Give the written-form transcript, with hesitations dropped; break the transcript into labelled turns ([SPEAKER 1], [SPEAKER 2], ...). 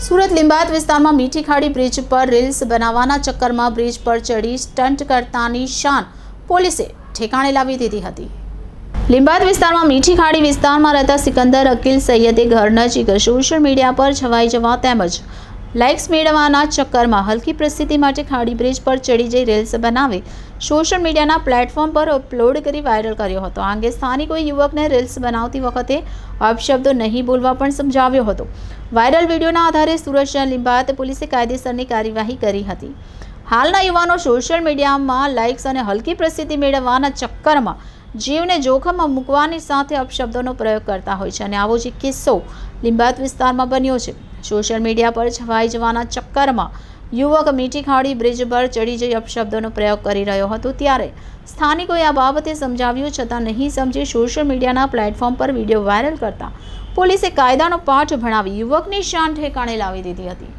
[SPEAKER 1] સુરત લીંબાયત વિસ્તારમાં મીઠી ખાડી બ્રિજ પર રીલ્સ બનાવવાના ચક્કરમાં બ્રિજ પર ચડી સ્ટન્ટ કરતાની શાન પોલીસે ઠેકાણે લાવી દીધી હતી। લીંબાયત વિસ્તારમાં મીઠી ખાડી વિસ્તારમાં રહેતા સિકંદર અકીલ સૈયદે ઘર નજીક સોશિયલ મીડિયા પર છવાઈ જવા તેમજ લાઇક્સ મેળવવાના ચક્કરમાં હલકી પ્રસિદ્ધિ માટે ખાડી બ્રિજ પર ચડી જઈ રીલ્સ બનાવી સોશિયલ મીડિયાના પ્લેટફોર્મ પર અપલોડ કરી વાયરલ કર્યો હતો। આ અંગે સ્થાનિકોએ યુવકને રીલ્સ બનાવતી વખતે અપશબ્દો નહીં બોલવા પણ સમજાવ્યો હતો। વાયરલ વિડીયોના આધારે સુરત શહેર લીંબાયત પોલીસે કાયદેસરની કાર્યવાહી કરી હતી। હાલના યુવાનો સોશિયલ મીડિયામાં લાઇક્સ અને હલકી પ્રસિદ્ધિ મેળવવાના ચક્કરમાં જીવને જોખમમાં મૂકવાની સાથે અપશબ્દોનો પ્રયોગ કરતા હોય છે અને આવો જ એક કિસ્સો લીંબાયત વિસ્તારમાં બન્યો છે। સોશિયલ મીડિયા પર છવાઈ જવાના ચક્કરમાં યુવક મીઠી ખાડી બ્રિજ પર ચડી જઈ અપશબ્દોનો પ્રયોગ કરી રહ્યો હતો ત્યારે સ્થાનિકોએ આ બાબતે સમજાવ્યું છતાં નહીં સમજી સોશિયલ મીડિયાના પ્લેટફોર્મ પર વિડીયો વાયરલ કરતા પોલીસે કાયદાનો પાઠ ભણાવી યુવકની શાન ઠેકાણે લાવી દીધી હતી।